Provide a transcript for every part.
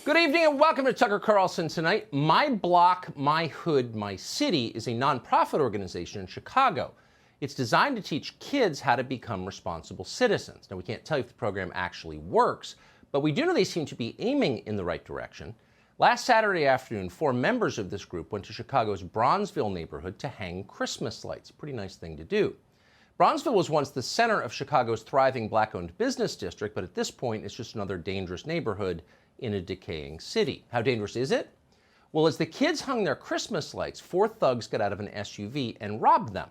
Good evening and welcome to Tucker Carlson Tonight. My Block, My Hood, My City is a nonprofit organization in Chicago. It's designed to teach kids how to become responsible citizens. Now, we can't tell you if the program actually works, but we do know they seem to be aiming in the right direction. Last Saturday afternoon, 4 members of this group went to Chicago's Bronzeville neighborhood to hang Christmas lights. Pretty nice thing to do. Bronzeville was once the center of Chicago's thriving black-owned business district, but at this point, it's just another dangerous neighborhood in a decaying city. How dangerous is it? Well, as the kids hung their Christmas lights, 4 thugs got out of an SUV and robbed them.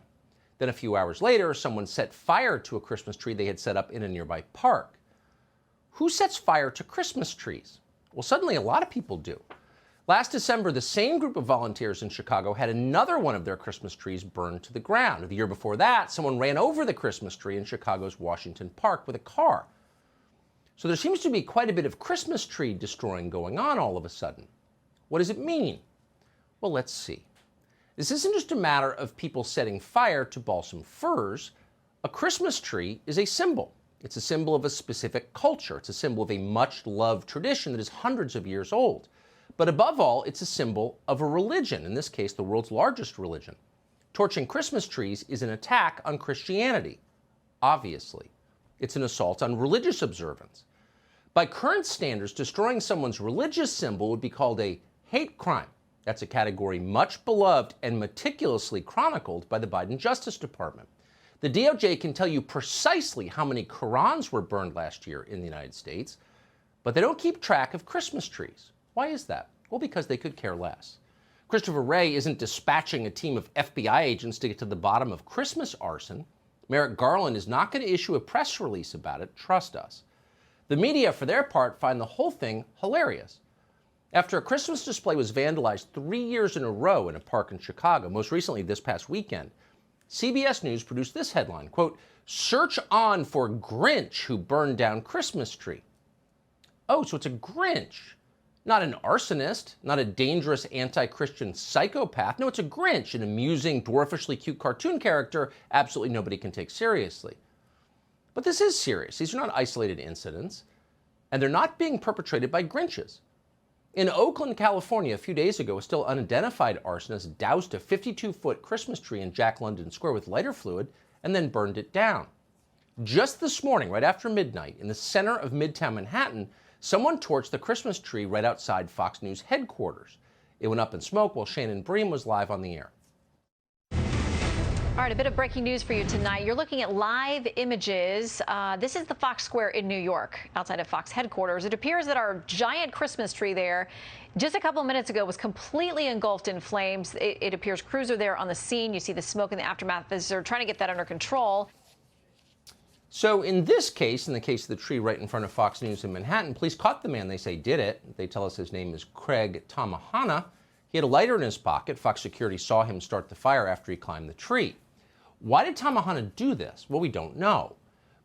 Then a few hours later, someone set fire to a Christmas tree they had set up in a nearby park. Who sets fire to Christmas trees? Well, suddenly a lot of people do. Last December, the same group of volunteers in Chicago had another one of their Christmas trees burned to the ground. The year before that, someone ran over the Christmas tree in Chicago's Washington Park with a car. So there seems to be quite a bit of Christmas tree destroying going on all of a sudden. What does it mean? Well, let's see. This isn't just a matter of people setting fire to balsam firs. A Christmas tree is a symbol. It's a symbol of a specific culture. It's a symbol of a much-loved tradition that is hundreds of years old. But above all, it's a symbol of a religion, in this case, the world's largest religion. Torching Christmas trees is an attack on Christianity, obviously. It's an assault on religious observance. By current standards, destroying someone's religious symbol would be called a hate crime. That's a category much beloved and meticulously chronicled by the Biden Justice Department. The DOJ can tell you precisely how many Qurans were burned last year in the United States, but they don't keep track of Christmas trees. Why is that? Well, because they could care less. Christopher Wray isn't dispatching a team of FBI agents to get to the bottom of Christmas arson. Merrick Garland is not going to issue a press release about it, trust us. The media, for their part, find the whole thing hilarious. After a Christmas display was vandalized 3 years in a row in a park in Chicago, most recently this past weekend, CBS News produced this headline, quote, "Search on for Grinch who burned down Christmas tree." Oh, so it's a Grinch. Not an arsonist, not a dangerous anti-Christian psychopath. No, it's a Grinch, an amusing, dwarfishly cute cartoon character absolutely nobody can take seriously. But this is serious. These are not isolated incidents, and they're not being perpetrated by Grinches. In Oakland, California, a few days ago, a still unidentified arsonist doused a 52-foot Christmas tree in Jack London Square with lighter fluid and then burned it down. Just this morning, right after midnight, in the center of Midtown Manhattan, someone torched the Christmas tree right outside Fox News headquarters. It went up in smoke while Shannon Bream was live on the air. All right, a bit of breaking news for you tonight. You're looking at live images. This is the Fox Square in New York, outside of Fox headquarters. It appears that our giant Christmas tree there, just a couple of minutes ago, was completely engulfed in flames. It appears crews are there on the scene. You see the smoke in the aftermath as they're trying to get that under control. So in this case, in the case of the tree right in front of Fox News in Manhattan, police caught the man they say did it. They tell us his name is Craig Tamahana. He had a lighter in his pocket. Fox security saw him start the fire after he climbed the tree. Why did Tamahana do this? Well, we don't know.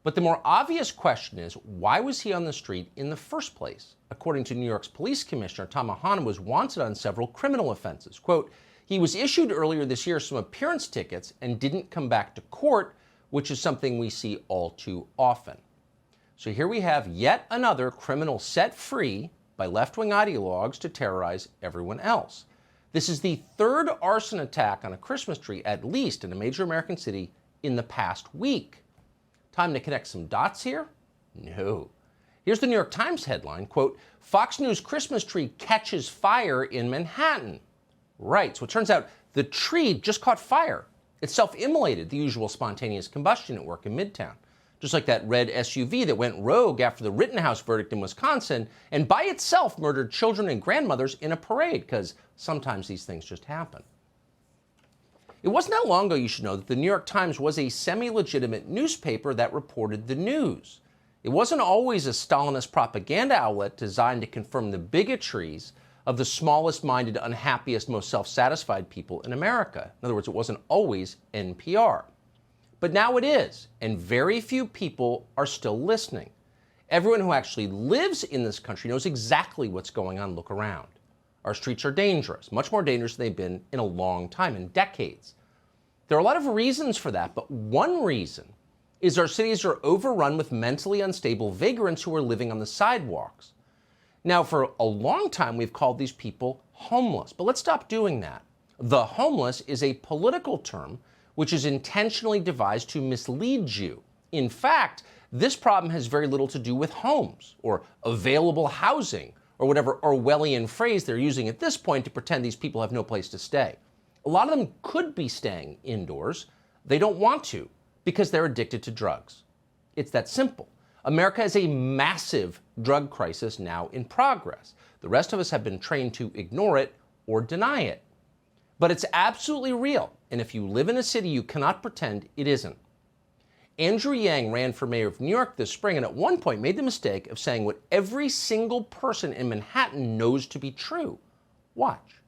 But the more obvious question is, why was he on the street in the first place? According to New York's police commissioner, Tamahana was wanted on several criminal offenses. Quote, he was issued earlier this year some appearance tickets and didn't come back to court, which is something we see all too often. So here we have yet another criminal set free by left-wing ideologues to terrorize everyone else. This is the 3rd arson attack on a Christmas tree, at least in a major American city, in the past week. Time to connect some dots here? No. Here's the New York Times headline, quote, Fox News Christmas tree catches fire in Manhattan. Right, so it turns out the tree just caught fire. It self-immolated, the usual spontaneous combustion at work in Midtown. Just like that red SUV that went rogue after the Rittenhouse verdict in Wisconsin and by itself murdered children and grandmothers in a parade, because sometimes these things just happen. It wasn't that long ago, you should know, that the New York Times was a semi-legitimate newspaper that reported the news. It wasn't always a Stalinist propaganda outlet designed to confirm the bigotries of the smallest-minded, unhappiest, most self-satisfied people in America. In other words, it wasn't always NPR. But now it is, and very few people are still listening. Everyone who actually lives in this country knows exactly what's going on. Look around. Our streets are dangerous, much more dangerous than they've been in a long time, in decades. There are a lot of reasons for that, but one reason is our cities are overrun with mentally unstable vagrants who are living on the sidewalks. Now, for a long time, we've called these people homeless, but let's stop doing that. The homeless is a political term which is intentionally devised to mislead you. In fact, this problem has very little to do with homes or available housing or whatever Orwellian phrase they're using at this point to pretend these people have no place to stay. A lot of them could be staying indoors. They don't want to because they're addicted to drugs. It's that simple. America has a massive drug crisis now in progress. The rest of us have been trained to ignore it or deny it. But it's absolutely real, and if you live in a city, you cannot pretend it isn't. Andrew Yang ran for mayor of New York this spring and at one point made the mistake of saying what every single person in Manhattan knows to be true. Watch.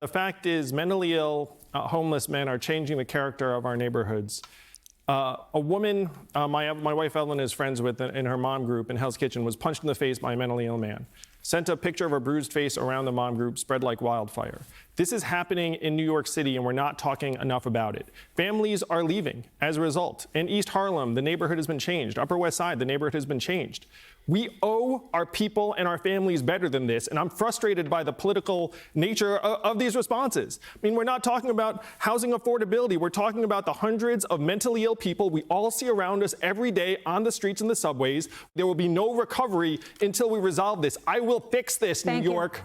The fact is, mentally ill, homeless men are changing the character of our neighborhoods. A woman my wife Ellen is friends with in her mom group in Hell's Kitchen was punched in the face by a mentally ill man. Sent a picture of her bruised face around the mom group, spread like wildfire. This is happening in New York City, and we're not talking enough about it. Families are leaving as a result. In East Harlem, the neighborhood has been changed. Upper West Side, the neighborhood has been changed. We owe our people and our families better than this, and I'm frustrated by the political nature of these responses. I mean, we're not talking about housing affordability. We're talking about the hundreds of mentally ill people we all see around us every day on the streets and the subways. There will be no recovery until we resolve this. I will fix this, New York.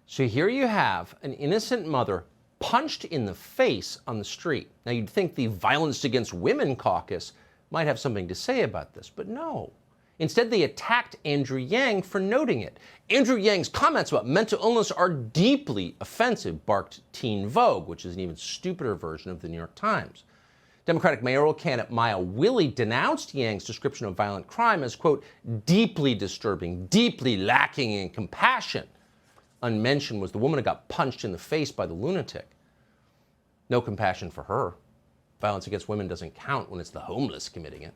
So here you have an innocent mother punched in the face on the street. Now you'd think the Violence Against Women caucus might have something to say about this, but no. Instead, they attacked Andrew Yang for noting it. Andrew Yang's comments about mental illness are deeply offensive, barked Teen Vogue, which is an even stupider version of the New York Times. Democratic mayoral candidate Maya Willie denounced Yang's description of violent crime as, quote, deeply disturbing, deeply lacking in compassion. Unmentioned was the woman who got punched in the face by the lunatic. No compassion for her. Violence against women doesn't count when it's the homeless committing it.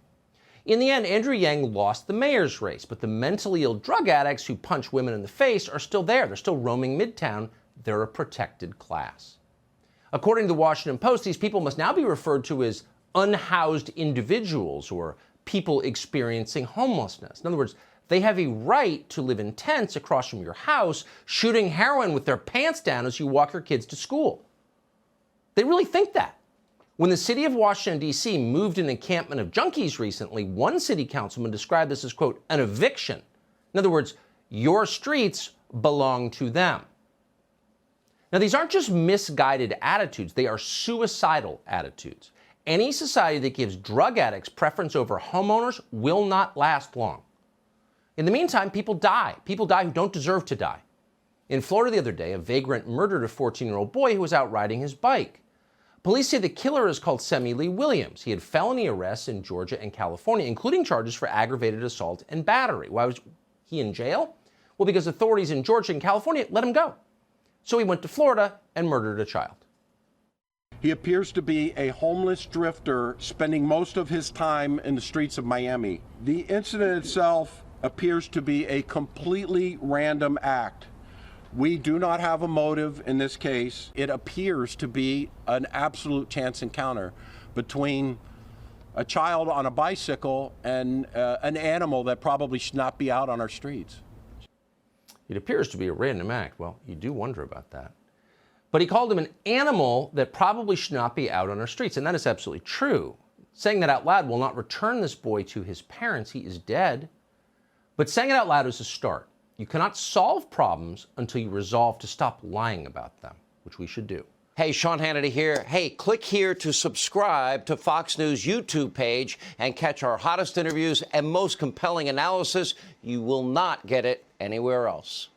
In the end, Andrew Yang lost the mayor's race, but the mentally ill drug addicts who punch women in the face are still there. They're still roaming Midtown. They're a protected class. According to the Washington Post, these people must now be referred to as unhoused individuals or people experiencing homelessness. In other words, they have a right to live in tents across from your house, shooting heroin with their pants down as you walk your kids to school. They really think that. When the city of Washington, D.C. moved an encampment of junkies recently, one city councilman described this as, quote, an eviction. In other words, your streets belong to them. Now, these aren't just misguided attitudes, they are suicidal attitudes. Any society that gives drug addicts preference over homeowners will not last long. In the meantime, people die. People die who don't deserve to die. In Florida the other day, a vagrant murdered a 14-year-old boy who was out riding his bike. Police say the killer is called Semi Lee Williams. He had felony arrests in Georgia and California, including charges for aggravated assault and battery. Why was he in jail? Well, because authorities in Georgia and California let him go. So he went to Florida and murdered a child. He appears to be a homeless drifter spending most of his time in the streets of Miami. The incident itself appears to be a completely random act. We do not have a motive in this case. It appears to be an absolute chance encounter between a child on a bicycle and an animal that probably should not be out on our streets. It appears to be a random act. Well, you do wonder about that. But he called him an animal that probably should not be out on our streets, and that is absolutely true. Saying that out loud will not return this boy to his parents. He is dead. But saying it out loud is a start. You cannot solve problems until you resolve to stop lying about them, which we should do. Hey, Sean Hannity here. Hey, click here to subscribe to Fox News YouTube page and catch our hottest interviews and most compelling analysis. You will not get it anywhere else.